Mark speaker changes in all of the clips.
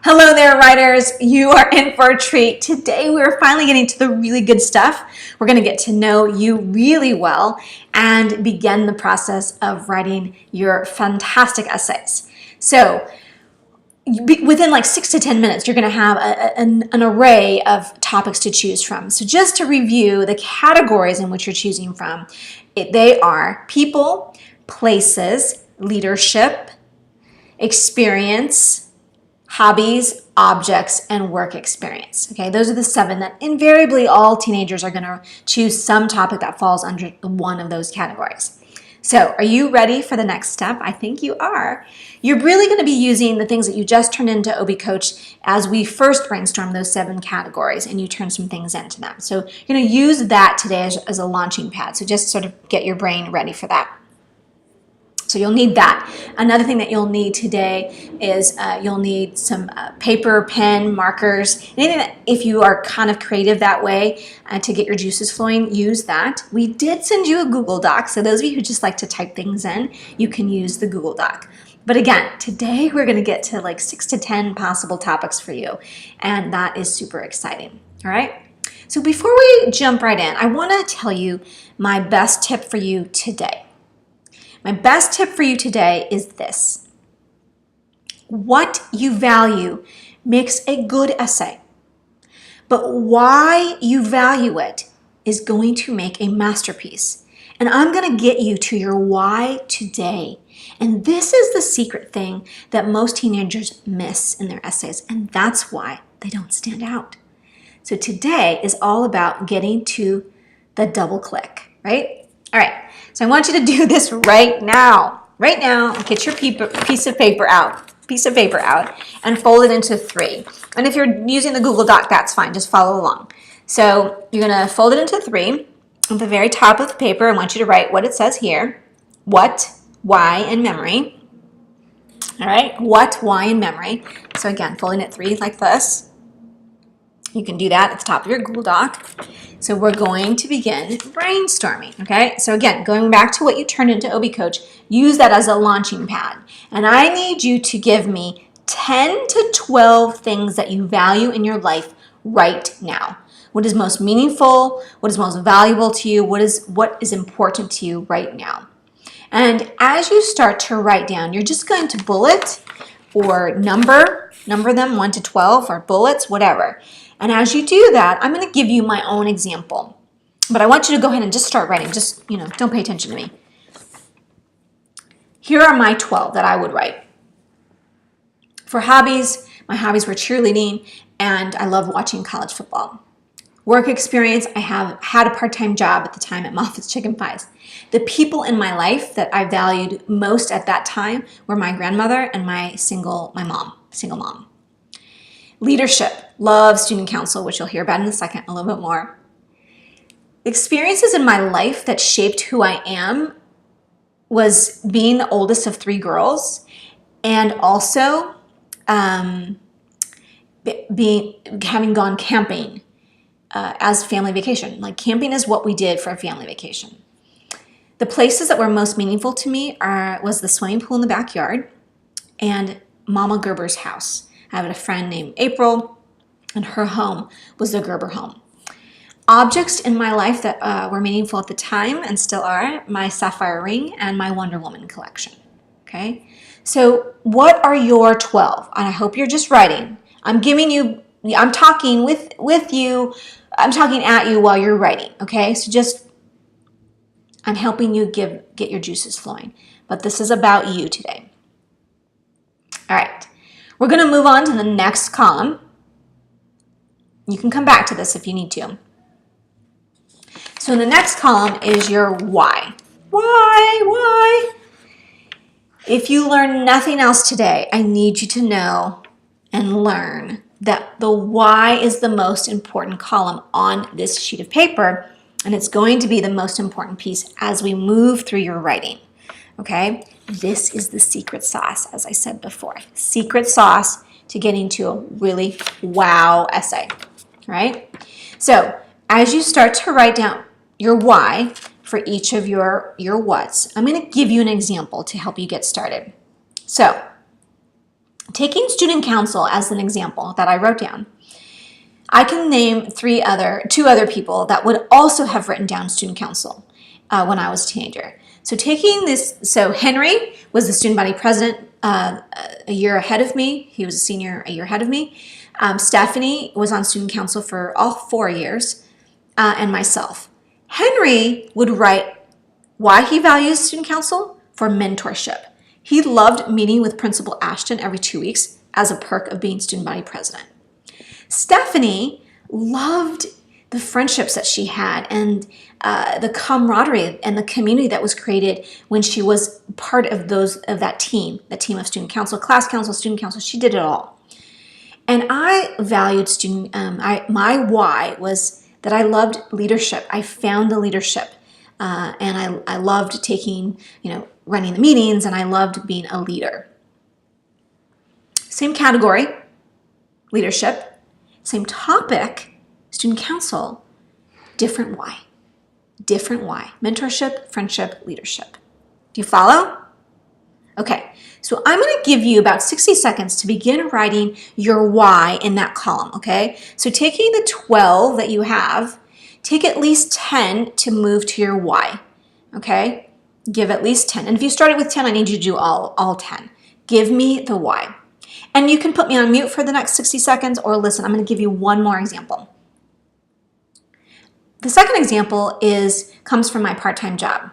Speaker 1: Hello there, writers. You are in for a treat. Today, we're finally getting to the really good stuff. We're going to get to know you really well and begin the process of writing your fantastic essays. So, within like 6 to 10 minutes, you're going to have an array of topics to choose from. So, just to review the categories in which you're choosing from, they are people, places, leadership, experience, hobbies, objects, and work experience. Okay, those are the 7 that invariably all teenagers are going to choose some topic that falls under one of those categories. So, are you ready for the next step? I think you are. You're really going to be using the things that you just turned into OB Coach as we first brainstormed those 7 categories and you turned some things into them. So, you're going to use that today as a launching pad. So, just sort of get your brain ready for that. So you'll need that. Another thing that you'll need today is you'll need some paper, pen, markers, anything that if you are kind of creative that way to get your juices flowing, use that. We did send you a Google Doc, so those of you who just like to type things in, you can use the Google Doc. But again, today we're going to get to like 6 to 10 possible topics for you, and that is super exciting. All right? So before we jump right in, I want to tell you my best tip for you today. My best tip for you today is this. What you value makes a good essay, but why you value it is going to make a masterpiece. And I'm going to get you to your why today. And this is the secret thing that most teenagers miss in their essays, and that's why they don't stand out. So today is all about getting to the double click, right? All right. So I want you to do this right now. Right now, get your piece of paper out, and fold it into 3. And if you're using the Google Doc, that's fine. Just follow along. So you're going to fold it into 3. At the very top of the paper, I want you to write what it says here. What, why, and memory. All right. What, why, and memory. So again, folding it 3 like this. You can do that at the top of your Google Doc. So we're going to begin brainstorming, okay? So again, going back to what you turned into OB Coach, use that as a launching pad. And I need you to give me 10 to 12 things that you value in your life right now. What is most meaningful? What is most valuable to you? What is important to you right now? And as you start to write down, you're just going to bullet or number them 1 to 12 or bullets, whatever. And as you do that, I'm going to give you my own example. But I want you to go ahead and just start writing. Just, don't pay attention to me. Here are my 12 that I would write. For hobbies, my hobbies were cheerleading, and I love watching college football. Work experience, I have had a part-time job at the time at Moffitt's Chicken Pies. The people in my life that I valued most at that time were my grandmother and my single mom. Leadership, love student council, which you'll hear about in a second, a little bit more. Experiences in my life that shaped who I am was being the oldest of 3 girls, and also having gone camping as family vacation. Like camping is what we did for a family vacation. The places that were most meaningful to me was the swimming pool in the backyard and Mama Gerber's house. I have a friend named April, and her home was the Gerber home. Objects in my life that were meaningful at the time and still are, my sapphire ring and my Wonder Woman collection. Okay, so what are your 12? And I hope you're just writing. I'm talking with you. I'm talking at you while you're writing. Okay, so I'm helping you get your juices flowing. But this is about you today. All right. We're going to move on to the next column. You can come back to this if you need to. So the next column is your why. Why? If you learn nothing else today, I need you to know and learn that the why is the most important column on this sheet of paper, and it's going to be the most important piece as we move through your writing. Okay? This is the secret sauce, as I said before. Secret sauce to getting to a really wow essay, right? So as you start to write down your why for each of your whats, I'm going to give you an example to help you get started. So Taking student council as an example that I wrote down, I can name two other people that would also have written down student council when I was a teenager. So Henry was the student body president a year ahead of me. He was a senior a year ahead of me. Stephanie was on student council for all 4 years, and myself. Henry would write why he values student council for mentorship. He loved meeting with Principal Ashton every 2 weeks as a perk of being student body president. Stephanie loved the friendships that she had and the camaraderie and the community that was created when she was part of that team of student council, class council, student council. She did it all. And I valued my why was that I loved leadership. I found the leadership, and I loved running the meetings, and I loved being a leader. Same category, leadership. Same topic, student council, different why. Different why. Mentorship, friendship, leadership. Do you follow? Okay, so I'm going to give you about 60 seconds to begin writing your why in that column, okay? So taking the 12 that you have, take at least 10 to move to your why, okay? Give at least 10. And if you started with 10, I need you to do all 10. Give me the why. And you can put me on mute for the next 60 seconds or listen. I'm going to give you one more example. The second example comes from my part-time job.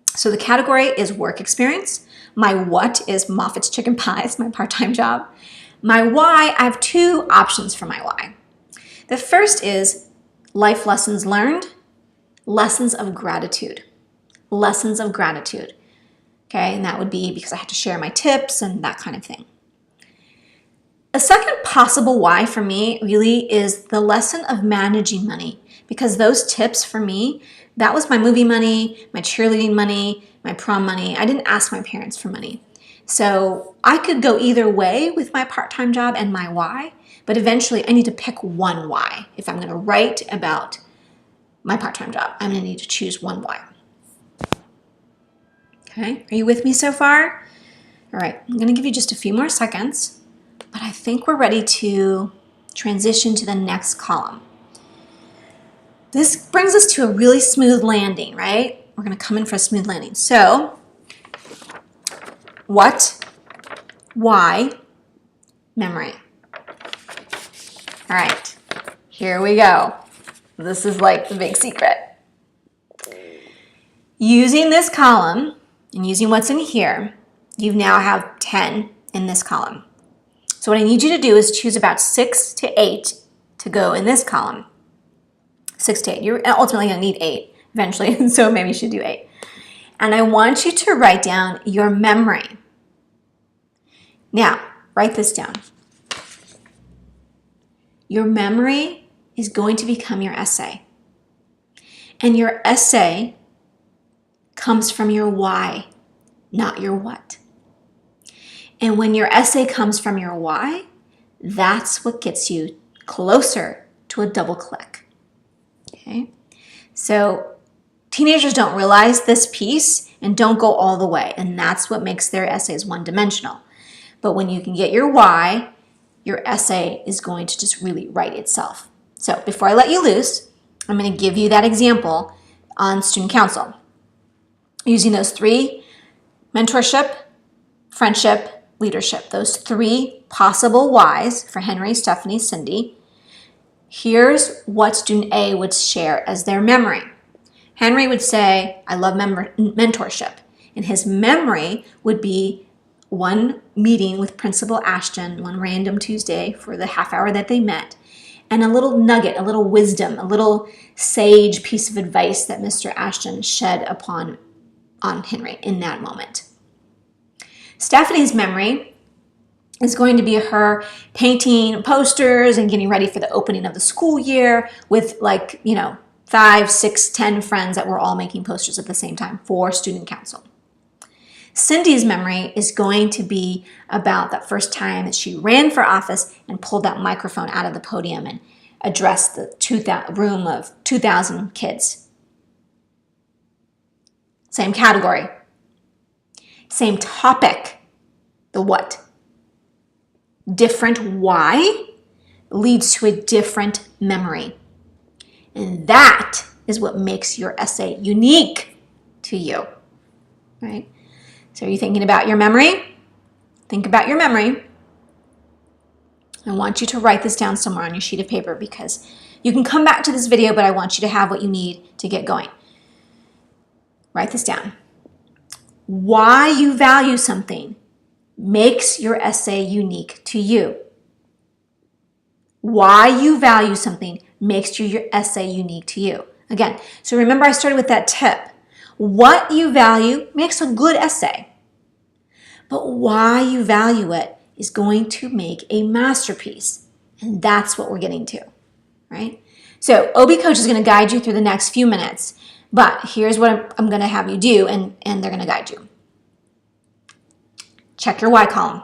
Speaker 1: So the category is work experience. My what is Moffitt's Chicken Pies, my part-time job. My why, I have 2 options for my why. The first is life lessons learned, lessons of gratitude. Lessons of gratitude. Okay, and that would be because I have to share my tips and that kind of thing. A second possible why for me really is the lesson of managing money, because those tips for me, that was my movie money, my cheerleading money, my prom money. I didn't ask my parents for money. So I could go either way with my part-time job and my why, but eventually I need to pick one why. If I'm going to write about my part-time job, I'm going to need to choose one why. Okay, are you with me so far? All right, I'm going to give you just a few more seconds. But I think we're ready to transition to the next column. This brings us to a really smooth landing, right? We're going to come in for a smooth landing. So, what, why, memory. All right, here we go. This is like the big secret. Using this column and using what's in here, you now have 10 in this column. So what I need you to do is choose about 6 to 8 to go in this column. 6 to 8. You're ultimately going to need 8 eventually, so maybe you should do 8. And I want you to write down your memory. Now, write this down. Your memory is going to become your essay. And your essay comes from your why, not your what. And when your essay comes from your why, that's what gets you closer to a double click. Okay? So teenagers don't realize this piece and don't go all the way, and that's what makes their essays one-dimensional. But when you can get your why, your essay is going to just really write itself. So before I let you loose, I'm going to give you that example on student council. Using those 3, mentorship, friendship, leadership, those 3 possible whys for Henry, Stephanie, Cindy. Here's what student A would share as their memory. Henry would say, I love mentorship. And his memory would be one meeting with Principal Ashton one random Tuesday for the half hour that they met, and a little nugget, a little wisdom, a little sage piece of advice that Mr. Ashton shed on Henry in that moment. Stephanie's memory is going to be her painting posters and getting ready for the opening of the school year with 5, 6, 10 friends that were all making posters at the same time for student council. Cindy's memory is going to be about that first time that she ran for office and pulled that microphone out of the podium and addressed the room of 2,000 kids. Same category. Same topic, the what. different why leads to a different memory. And that is what makes your essay unique to you, right? So are you thinking about your memory? Think about your memory. I want you to write this down somewhere on your sheet of paper because you can come back to this video, but I want you to have what you need to get going. Write this down. Why you value something makes your essay unique to you. Why you value something makes your essay unique to you. Again, so remember I started with that tip. What you value makes a good essay, but why you value it is going to make a masterpiece. And that's what we're getting to, right? So OB Coach is going to guide you through the next few minutes, but here's what I'm going to have you do, and they're going to guide you. Check your why column.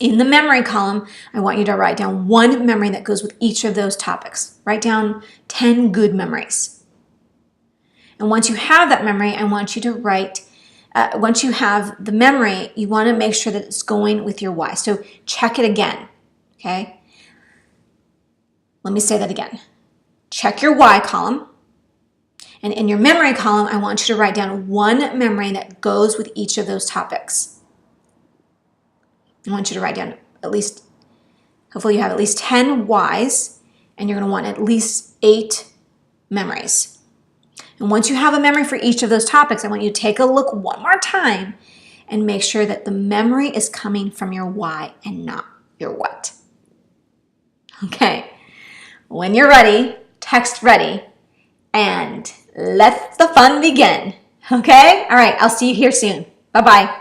Speaker 1: In the memory column, I want you to write down one memory that goes with each of those topics. Write down 10 good memories. And once you have that memory, I want you to write, once you have the memory, you want to make sure that it's going with your why. So check it again, okay? Let me say that again. Check your why column. And in your memory column, I want you to write down one memory that goes with each of those topics. I want you to write down at least, hopefully you have at least 10 whys, and you're going to want at least 8 memories. And once you have a memory for each of those topics, I want you to take a look one more time and make sure that the memory is coming from your why and not your what. Okay, when you're ready, text ready, and let the fun begin. Okay? All right, I'll see you here soon. Bye-bye.